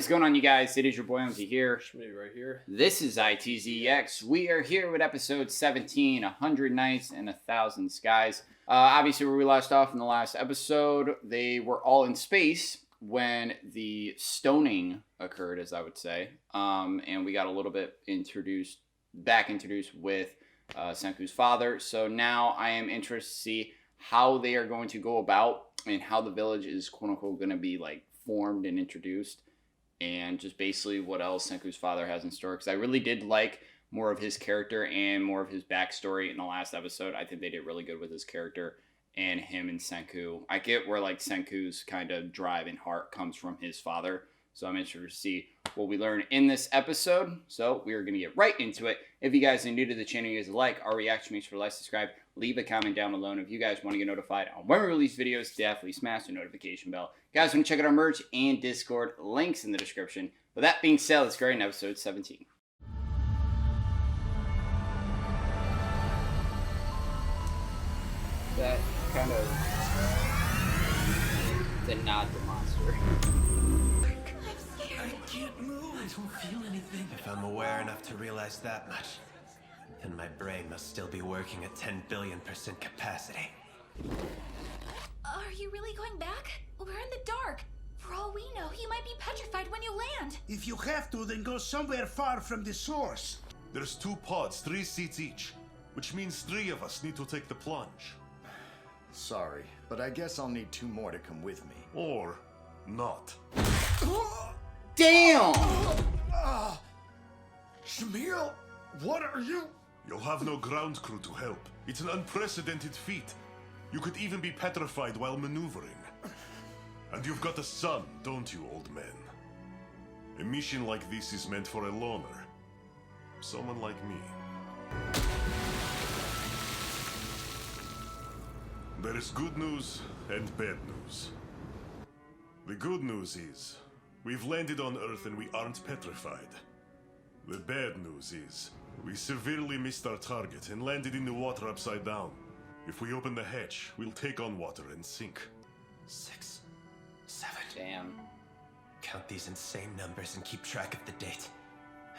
is going on, you guys? It is your boy Omzy here. Schmitty right here. This is ITZX. We are here with episode 17, 100 Nights and 1,000 Skies. Obviously, where we left off in the last episode, they were all in space when the stoning occurred, as I would say. And we got a little bit introduced with Senku's father. So now I am interested to see how they are going to go about and how the village is quote-unquote going to be like formed and introduced, and just basically what else Senku's father has in store, because I really did like more of his character and more of his backstory in the last episode. I think they did really good with his character and him and Senku. I get where like Senku's kind of drive and heart comes from his father, so I'm interested to see what we learn in this episode. So we are going to get right into it. If you guys are new to the channel, you guys like our reaction, make sure to like, subscribe, leave a comment down below. And if you guys want to get notified on when we release videos, definitely smash the notification bell. If you guys want to check out our merch and Discord, links in the description. With that being said, let's go right into episode 17. That kind of did not the monster. I can't move. I don't feel anything. If I'm aware enough to realize that much, then my brain must still be working at 10 billion% capacity. Are you really going back? We're in the dark. For all we know, he might be petrified when you land. If you have to, then go somewhere far from the source. There's 2 pods, 3 seats each, which means 3 of us need to take the plunge. Sorry, but I guess I'll need 2 more to come with me. Or not. Damn! Shamil, what are you? You'll have no ground crew to help. It's an unprecedented feat. You could even be petrified while maneuvering. And you've got a son, don't you, old man? A mission like this is meant for a loner. Someone like me. There is good news and bad news. The good news is, we've landed on Earth and we aren't petrified. The bad news is, we severely missed our target and landed in the water upside down. If we open the hatch, we'll take on water and sink. 6, 7. Damn. Count these insane numbers and keep track of the date.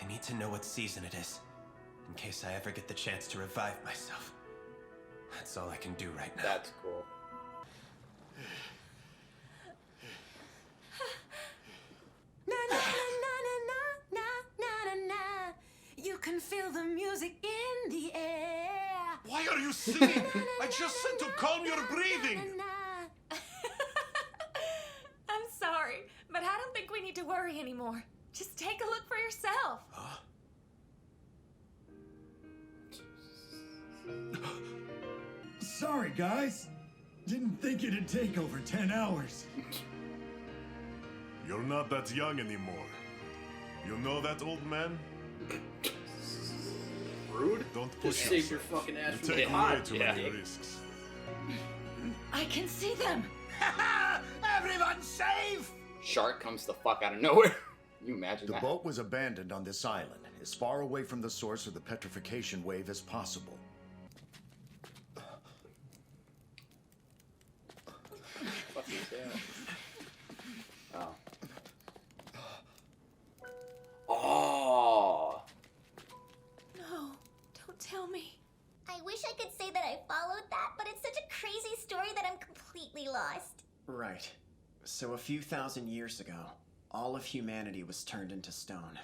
I need to know what season it is, in case I ever get the chance to revive myself. That's all I can do right now. That's cool. Na na na na na na na na. You can feel the music in the air. Why are you singing? I just said to calm your breathing! I'm sorry, but I don't think we need to worry anymore. Just take a look for yourself. Huh? Sorry, guys. Didn't think it'd take over 10 hours. You're not that young anymore. You know that, old man? Rude. Don't Just push save your yourself. fucking ass You from take getting way hot. too many risks. I can see them. Everyone safe! Shark comes the fuck out of nowhere. Can you imagine The that? boat was abandoned on this island, as far away from the source of the petrification wave as possible. Fuck is that? Oh. Oh. No, don't tell me. I wish I could say that I followed that, but it's such a crazy story that I'm completely lost. Right. So a few thousand years ago, all of humanity was turned into stone.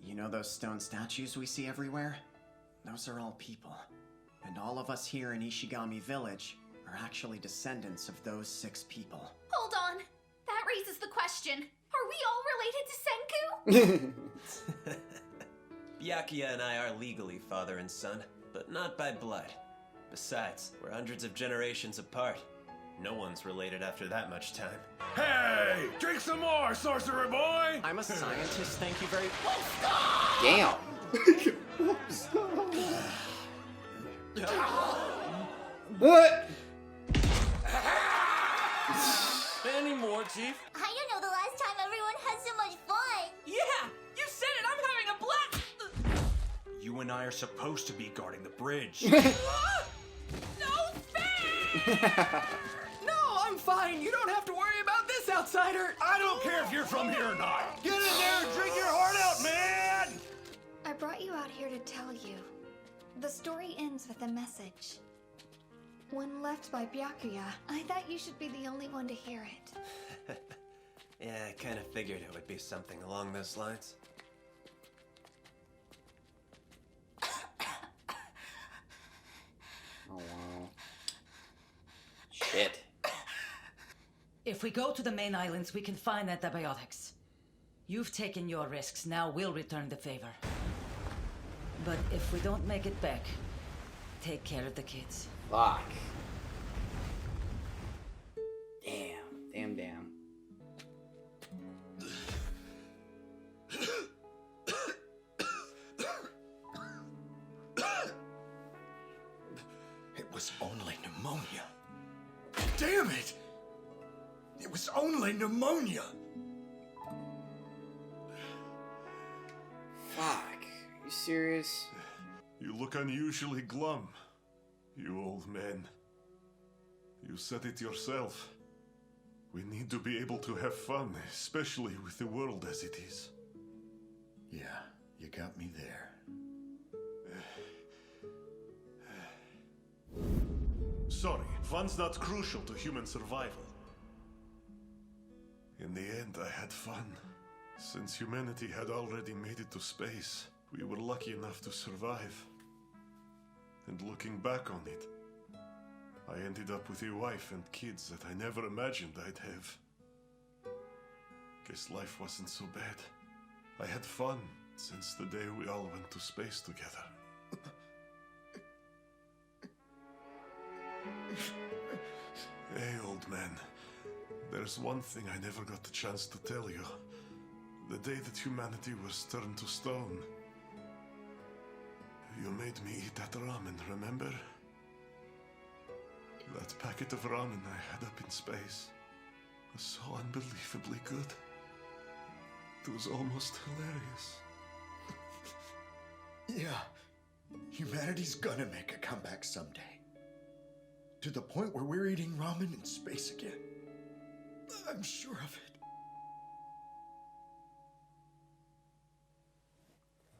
You know those stone statues we see everywhere? Those are all people. And all of us here in Ishigami Village are actually descendants of those 6 people. Hold on. That raises the question. Are we all related to Senku? Byakuya and I are legally father and son, but not by blood. Besides, we're hundreds of generations apart. No one's related after that much time. Hey! Drink some more, sorcerer boy! I'm a scientist, thank you very Damn. What? Any more, Chief? I don't know the last time everyone had so much fun. Yeah, you said it. I'm having a blast. You and I are supposed to be guarding the bridge. No fair! No, I'm fine. You don't have to worry about this outsider! I don't care if you're from here or not! Get in there and drink your heart out, man! I brought you out here to tell you. The story ends with a message. One left by Byakuya. I thought you should be the only one to hear it. Yeah, I kind of figured it would be something along those lines. Oh, wow. Shit. If we go to the main islands, we can find antibiotics. You've taken your risks, now we'll return the favor. But if we don't make it back, take care of the kids. Fuck. Damn. It was only pneumonia. Damn it! It was only pneumonia! Fuck. You serious? You look unusually glum, you old man. You said it yourself. We need to be able to have fun, especially with the world as it is. Yeah, you got me there. Sorry, fun's not crucial to human survival. In the end, I had fun. Since humanity had already made it to space, we were lucky enough to survive. And looking back on it, I ended up with a wife and kids that I never imagined I'd have. Guess life wasn't so bad. I had fun since the day we all went to space together. Hey, old man. There's one thing I never got the chance to tell you. The day that humanity was turned to stone, you made me eat that ramen, remember? That packet of ramen I had up in space was so unbelievably good. It was almost hilarious. Yeah, humanity's gonna make a comeback someday. To the point where we're eating ramen in space again. I'm sure of it.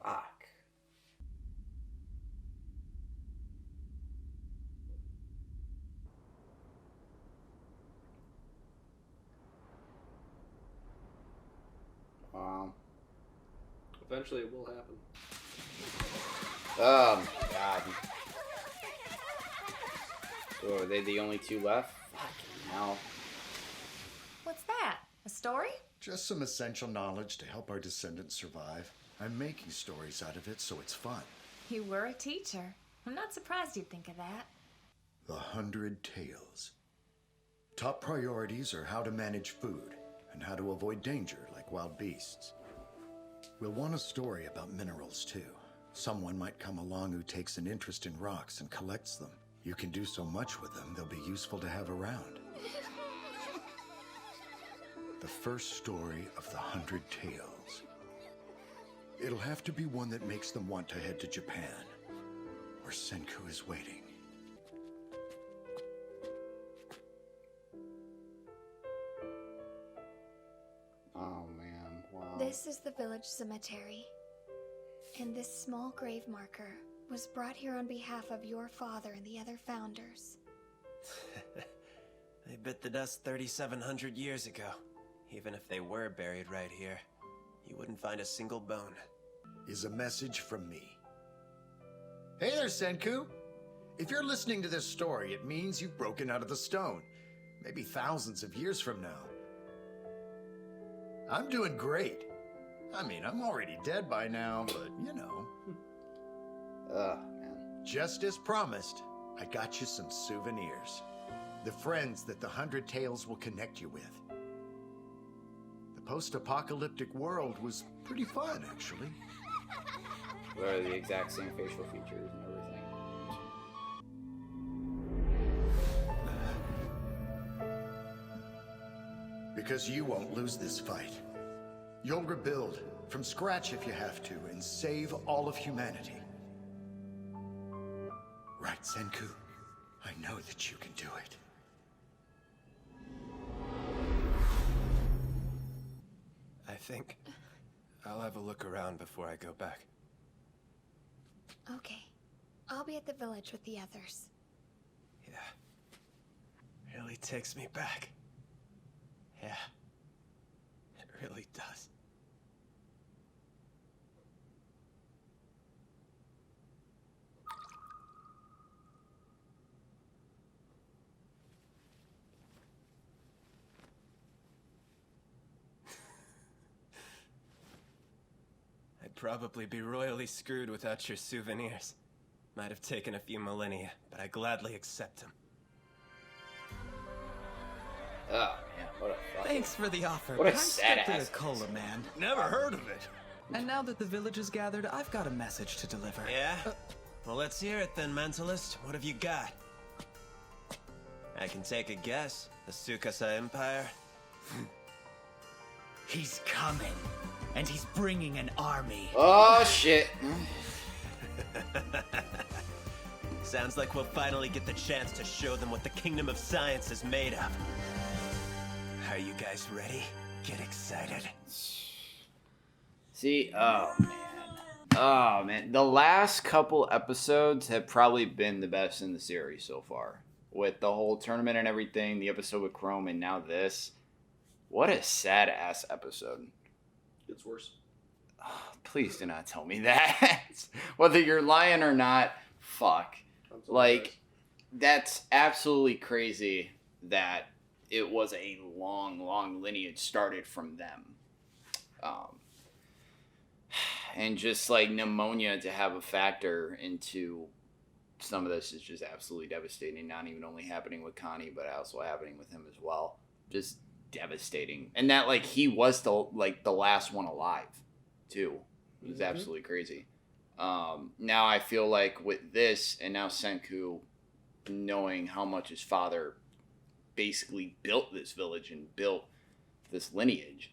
Fuck. Wow. Eventually it will happen. Oh my god. So are they the only two left? Fucking hell. What's that? A story? Just some essential knowledge to help our descendants survive. I'm making stories out of it, so it's fun. You were a teacher. I'm not surprised you'd think of that. The 100 Tales. Top priorities are how to manage food and how to avoid danger like wild beasts. We'll want a story about minerals too. Someone might come along who takes an interest in rocks and collects them. You can do so much with them, they'll be useful to have around. The first story of the 100 Tales. It'll have to be one that makes them want to head to Japan, where Senku is waiting. Oh man, wow. This is the village cemetery. And this small grave marker was brought here on behalf of your father and the other founders. They bit the dust 3,700 years ago. Even if they were buried right here, you wouldn't find a single bone. Is a message from me. Hey there, Senku! If you're listening to this story, it means you've broken out of the stone. Maybe thousands of years from now. I'm doing great. I mean, I'm already dead by now, but you know. Ugh, man. Just as promised, I got you some souvenirs. The friends that the 100 Tales will connect you with. The post-apocalyptic world was pretty fun, actually. They're the exact same facial features and everything. Because you won't lose this fight. You'll rebuild from scratch if you have to and save all of humanity. Right, Senku? I know that you can do it. think I'll have a look around before I go back. Okay. I'll be at the village with the others. Yeah. Really takes me back. Yeah. It really does. I'd probably be royally screwed without your souvenirs. Might have taken a few millennia, but I gladly accept them. Oh man, what a fucking... Thanks for the offer. What a I'm sad strictly ass a cola man. Never heard of it. And now that the village is gathered, I've got a message to deliver. Yeah? Well, let's hear it then, Mentalist. What have you got? I can take a guess. The Tsukasa Empire? He's coming, and he's bringing an army. Oh shit. Sounds like we'll finally get the chance to show them what the Kingdom of Science is made of. Are you guys ready? Get excited. See, oh man. The last couple episodes have probably been the best in the series so far. With the whole tournament and everything, the episode with Chrome, and now this. What a sad ass episode. It's worse. Oh, please do not tell me that. Whether you're lying or not, fuck. Like, that's absolutely crazy that it was a long lineage started from them. And just like pneumonia to have a factor into some of this is just absolutely devastating. Not even only happening with Connie, but also happening with him as well. Just devastating. And that like he was the last one alive too. It was absolutely crazy. Now I feel like with this and now Senku knowing how much his father basically built this village and built this lineage,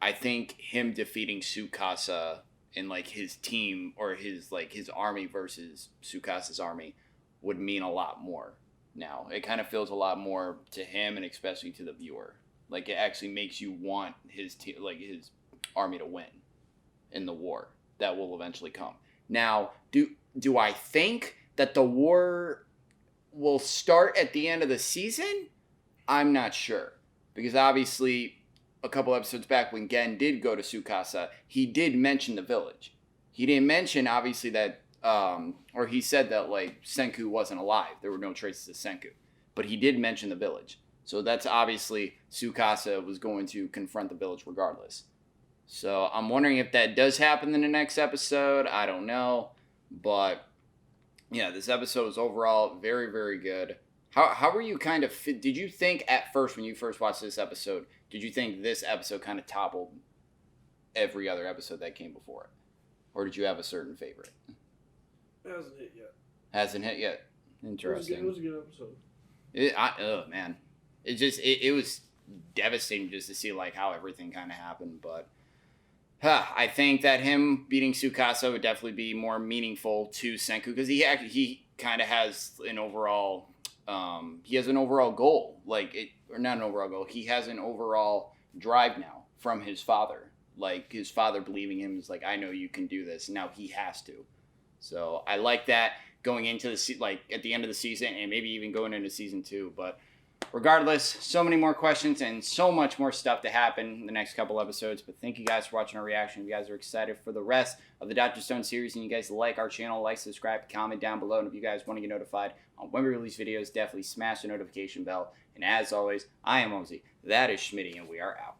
I think him defeating Tsukasa and like his team or his army versus Tsukasa's army would mean a lot more now. It kind of feels a lot more to him and especially to the viewer. Like it actually makes you want his his army to win in the war that will eventually come. Now, do I think that the war will start at the end of the season? I'm not sure. Because obviously, a couple episodes back when Gen did go to Tsukasa, he did mention the village. He didn't mention, obviously, that, or he said that, like, Senku wasn't alive. There were no traces of Senku. But he did mention the village. So that's obviously Tsukasa was going to confront the village regardless. So I'm wondering if that does happen in the next episode. I don't know. But, yeah, this episode was overall very, very good. How were you kind of... Did you think at first, when you first watched this episode, did you think this episode kind of toppled every other episode that came before it? Or did you have a certain favorite? It hasn't hit yet. Hasn't hit yet. Interesting. It was a good episode. Oh, man. It was devastating just to see, like, how everything kind of happened, but... I think that him beating Tsukasa would definitely be more meaningful to Senku because he kind of has an overall goal, or not an overall goal. He has an overall drive now from his father. Like his father believing him is like, I know you can do this. Now he has to. So I like that going into at the end of the season and maybe even going into season 2. But regardless, so many more questions and so much more stuff to happen in the next couple episodes. But thank you guys for watching our reaction. If you guys are excited for the rest of the Dr. Stone series and you guys like our channel, like, subscribe, comment down below. And if you guys want to get notified on when we release videos, definitely smash the notification bell. And as always, I am Omzy. That is Schmitty, and we are out.